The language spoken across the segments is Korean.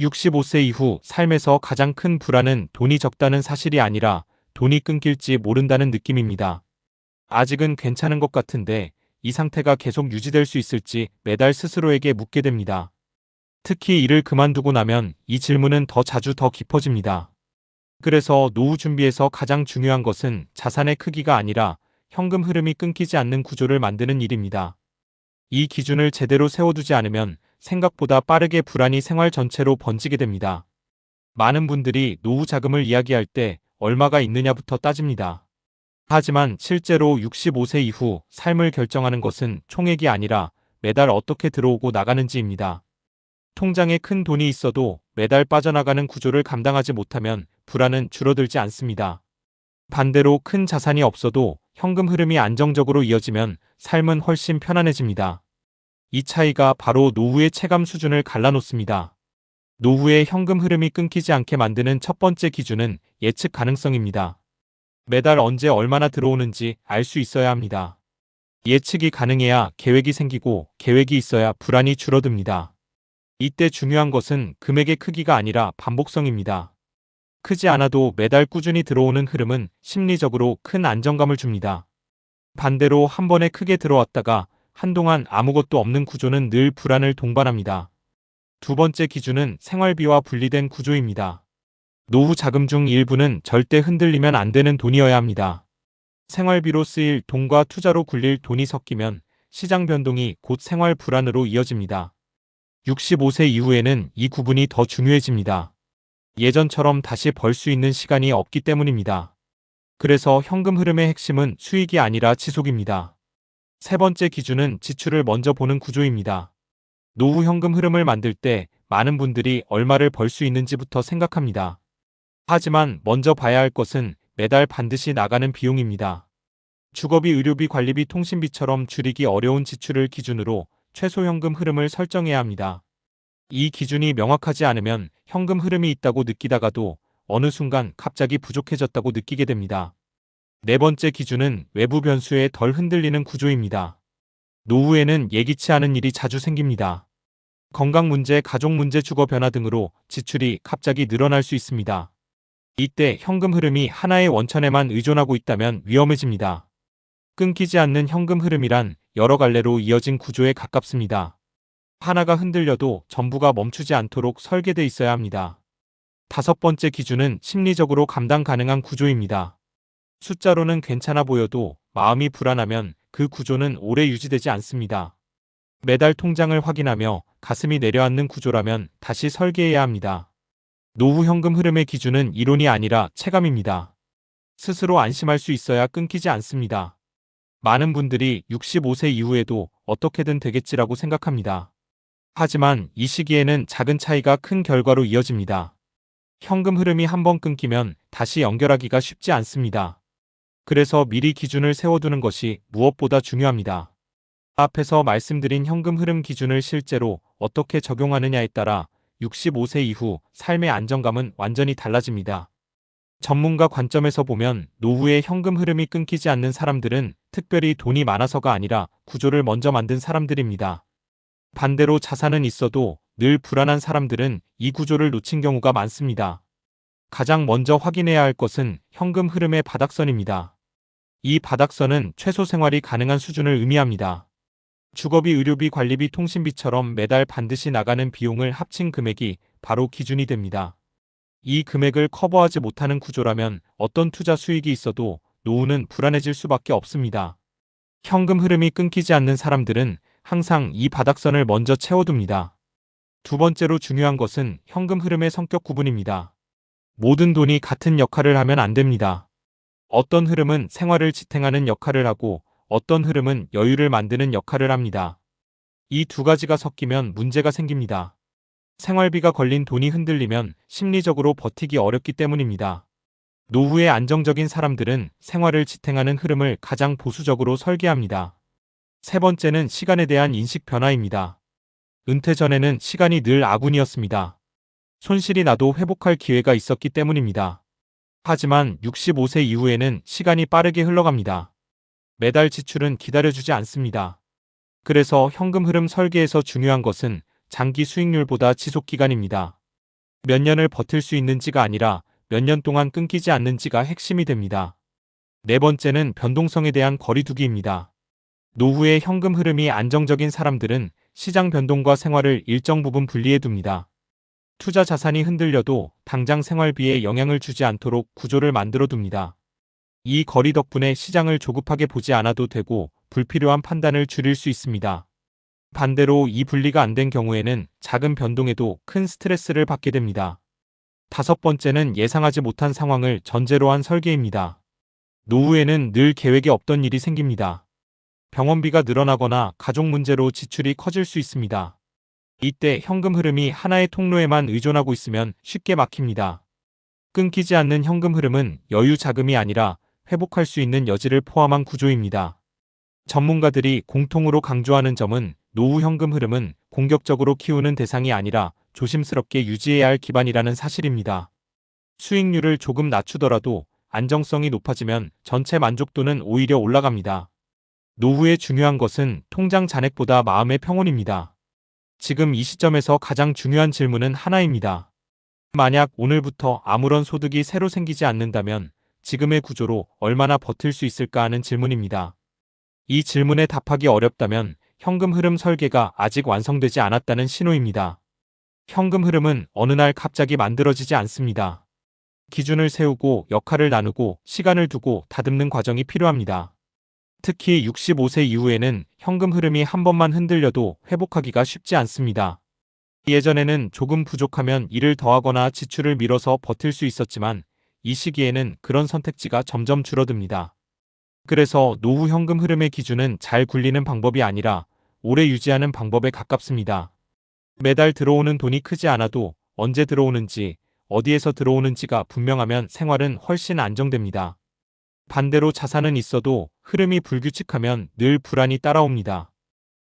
65세 이후 삶에서 가장 큰 불안은 돈이 적다는 사실이 아니라 돈이 끊길지 모른다는 느낌입니다. 아직은 괜찮은 것 같은데 이 상태가 계속 유지될 수 있을지 매달 스스로에게 묻게 됩니다. 특히 일을 그만두고 나면 이 질문은 더 자주 더 깊어집니다. 그래서 노후 준비에서 가장 중요한 것은 자산의 크기가 아니라 현금 흐름이 끊기지 않는 구조를 만드는 일입니다. 이 기준을 제대로 세워두지 않으면 생각보다 빠르게 불안이 생활 전체로 번지게 됩니다. 많은 분들이 노후 자금을 이야기할 때 얼마가 있느냐부터 따집니다. 하지만 실제로 65세 이후 삶을 결정하는 것은 총액이 아니라 매달 어떻게 들어오고 나가는지입니다. 통장에 큰 돈이 있어도 매달 빠져나가는 구조를 감당하지 못하면 불안은 줄어들지 않습니다. 반대로 큰 자산이 없어도 현금 흐름이 안정적으로 이어지면 삶은 훨씬 편안해집니다. 이 차이가 바로 노후의 체감 수준을 갈라놓습니다. 노후의 현금 흐름이 끊기지 않게 만드는 첫 번째 기준은 예측 가능성입니다. 매달 언제 얼마나 들어오는지 알 수 있어야 합니다. 예측이 가능해야 계획이 생기고 계획이 있어야 불안이 줄어듭니다. 이때 중요한 것은 금액의 크기가 아니라 반복성입니다. 크지 않아도 매달 꾸준히 들어오는 흐름은 심리적으로 큰 안정감을 줍니다. 반대로 한 번에 크게 들어왔다가 한동안 아무것도 없는 구조는 늘 불안을 동반합니다. 두 번째 기준은 생활비와 분리된 구조입니다. 노후 자금 중 일부는 절대 흔들리면 안 되는 돈이어야 합니다. 생활비로 쓰일 돈과 투자로 굴릴 돈이 섞이면 시장 변동이 곧 생활 불안으로 이어집니다. 65세 이후에는 이 구분이 더 중요해집니다. 예전처럼 다시 벌 수 있는 시간이 없기 때문입니다. 그래서 현금 흐름의 핵심은 수익이 아니라 지속입니다. 세 번째 기준은 지출을 먼저 보는 구조입니다. 노후 현금 흐름을 만들 때 많은 분들이 얼마를 벌 수 있는지부터 생각합니다. 하지만 먼저 봐야 할 것은 매달 반드시 나가는 비용입니다. 주거비, 의료비, 관리비, 통신비처럼 줄이기 어려운 지출을 기준으로 최소 현금 흐름을 설정해야 합니다. 이 기준이 명확하지 않으면 현금 흐름이 있다고 느끼다가도 어느 순간 갑자기 부족해졌다고 느끼게 됩니다. 네 번째 기준은 외부 변수에 덜 흔들리는 구조입니다. 노후에는 예기치 않은 일이 자주 생깁니다. 건강 문제, 가족 문제, 주거 변화 등으로 지출이 갑자기 늘어날 수 있습니다. 이때 현금 흐름이 하나의 원천에만 의존하고 있다면 위험해집니다. 끊기지 않는 현금 흐름이란 여러 갈래로 이어진 구조에 가깝습니다. 하나가 흔들려도 전부가 멈추지 않도록 설계돼 있어야 합니다. 다섯 번째 기준은 심리적으로 감당 가능한 구조입니다. 숫자로는 괜찮아 보여도 마음이 불안하면 그 구조는 오래 유지되지 않습니다. 매달 통장을 확인하며 가슴이 내려앉는 구조라면 다시 설계해야 합니다. 노후 현금 흐름의 기준은 이론이 아니라 체감입니다. 스스로 안심할 수 있어야 끊기지 않습니다. 많은 분들이 65세 이후에도 어떻게든 되겠지라고 생각합니다. 하지만 이 시기에는 작은 차이가 큰 결과로 이어집니다. 현금 흐름이 한번 끊기면 다시 연결하기가 쉽지 않습니다. 그래서 미리 기준을 세워두는 것이 무엇보다 중요합니다. 앞에서 말씀드린 현금 흐름 기준을 실제로 어떻게 적용하느냐에 따라 65세 이후 삶의 안정감은 완전히 달라집니다. 전문가 관점에서 보면 노후에 현금 흐름이 끊기지 않는 사람들은 특별히 돈이 많아서가 아니라 구조를 먼저 만든 사람들입니다. 반대로 자산은 있어도 늘 불안한 사람들은 이 구조를 놓친 경우가 많습니다. 가장 먼저 확인해야 할 것은 현금 흐름의 바닥선입니다. 이 바닥선은 최소 생활이 가능한 수준을 의미합니다. 주거비, 의료비, 관리비, 통신비처럼 매달 반드시 나가는 비용을 합친 금액이 바로 기준이 됩니다. 이 금액을 커버하지 못하는 구조라면 어떤 투자 수익이 있어도 노후는 불안해질 수밖에 없습니다. 현금 흐름이 끊기지 않는 사람들은 항상 이 바닥선을 먼저 채워둡니다. 두 번째로 중요한 것은 현금 흐름의 성격 구분입니다. 모든 돈이 같은 역할을 하면 안 됩니다. 어떤 흐름은 생활을 지탱하는 역할을 하고 어떤 흐름은 여유를 만드는 역할을 합니다. 이 두 가지가 섞이면 문제가 생깁니다. 생활비가 걸린 돈이 흔들리면 심리적으로 버티기 어렵기 때문입니다. 노후에 안정적인 사람들은 생활을 지탱하는 흐름을 가장 보수적으로 설계합니다. 세 번째는 시간에 대한 인식 변화입니다. 은퇴 전에는 시간이 늘 아군이었습니다. 손실이 나도 회복할 기회가 있었기 때문입니다. 하지만 65세 이후에는 시간이 빠르게 흘러갑니다. 매달 지출은 기다려주지 않습니다. 그래서 현금 흐름 설계에서 중요한 것은 장기 수익률보다 지속기간입니다. 몇 년을 버틸 수 있는지가 아니라 몇 년 동안 끊기지 않는지가 핵심이 됩니다. 네 번째는 변동성에 대한 거리두기입니다. 노후의 현금 흐름이 안정적인 사람들은 시장 변동과 생활을 일정 부분 분리해 둡니다. 투자 자산이 흔들려도 당장 생활비에 영향을 주지 않도록 구조를 만들어 둡니다. 이 거리 덕분에 시장을 조급하게 보지 않아도 되고 불필요한 판단을 줄일 수 있습니다. 반대로 이 분리가 안 된 경우에는 작은 변동에도 큰 스트레스를 받게 됩니다. 다섯 번째는 예상하지 못한 상황을 전제로 한 설계입니다. 노후에는 늘 계획에 없던 일이 생깁니다. 병원비가 늘어나거나 가족 문제로 지출이 커질 수 있습니다. 이때 현금 흐름이 하나의 통로에만 의존하고 있으면 쉽게 막힙니다. 끊기지 않는 현금 흐름은 여유 자금이 아니라 회복할 수 있는 여지를 포함한 구조입니다. 전문가들이 공통으로 강조하는 점은 노후 현금 흐름은 공격적으로 키우는 대상이 아니라 조심스럽게 유지해야 할 기반이라는 사실입니다. 수익률을 조금 낮추더라도 안정성이 높아지면 전체 만족도는 오히려 올라갑니다. 노후에 중요한 것은 통장 잔액보다 마음의 평온입니다. 지금 이 시점에서 가장 중요한 질문은 하나입니다. 만약 오늘부터 아무런 소득이 새로 생기지 않는다면 지금의 구조로 얼마나 버틸 수 있을까 하는 질문입니다. 이 질문에 답하기 어렵다면 현금 흐름 설계가 아직 완성되지 않았다는 신호입니다. 현금 흐름은 어느 날 갑자기 만들어지지 않습니다. 기준을 세우고 역할을 나누고 시간을 두고 다듬는 과정이 필요합니다. 특히 65세 이후에는 현금 흐름이 한 번만 흔들려도 회복하기가 쉽지 않습니다. 예전에는 조금 부족하면 일을 더하거나 지출을 미뤄서 버틸 수 있었지만 이 시기에는 그런 선택지가 점점 줄어듭니다. 그래서 노후 현금 흐름의 기준은 잘 굴리는 방법이 아니라 오래 유지하는 방법에 가깝습니다. 매달 들어오는 돈이 크지 않아도 언제 들어오는지, 어디에서 들어오는지가 분명하면 생활은 훨씬 안정됩니다. 반대로 자산은 있어도 흐름이 불규칙하면 늘 불안이 따라옵니다.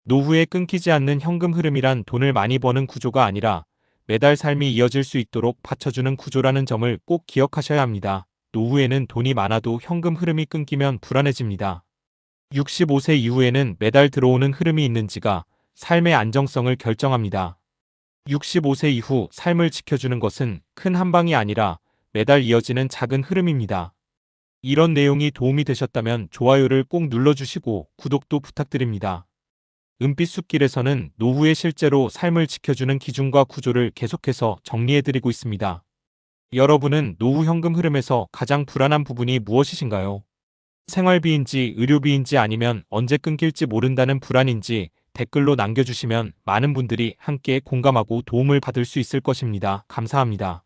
노후에 끊기지 않는 현금 흐름이란 돈을 많이 버는 구조가 아니라 매달 삶이 이어질 수 있도록 받쳐주는 구조라는 점을 꼭 기억하셔야 합니다. 노후에는 돈이 많아도 현금 흐름이 끊기면 불안해집니다. 65세 이후에는 매달 들어오는 흐름이 있는지가 삶의 안정성을 결정합니다. 65세 이후 삶을 지켜주는 것은 큰 한방이 아니라 매달 이어지는 작은 흐름입니다. 이런 내용이 도움이 되셨다면 좋아요를 꼭 눌러주시고 구독도 부탁드립니다. 은빛 숲길에서는 노후에 실제로 삶을 지켜주는 기준과 구조를 계속해서 정리해드리고 있습니다. 여러분은 노후 현금 흐름에서 가장 불안한 부분이 무엇이신가요? 생활비인지 의료비인지 아니면 언제 끊길지 모른다는 불안인지 댓글로 남겨주시면 많은 분들이 함께 공감하고 도움을 받을 수 있을 것입니다. 감사합니다.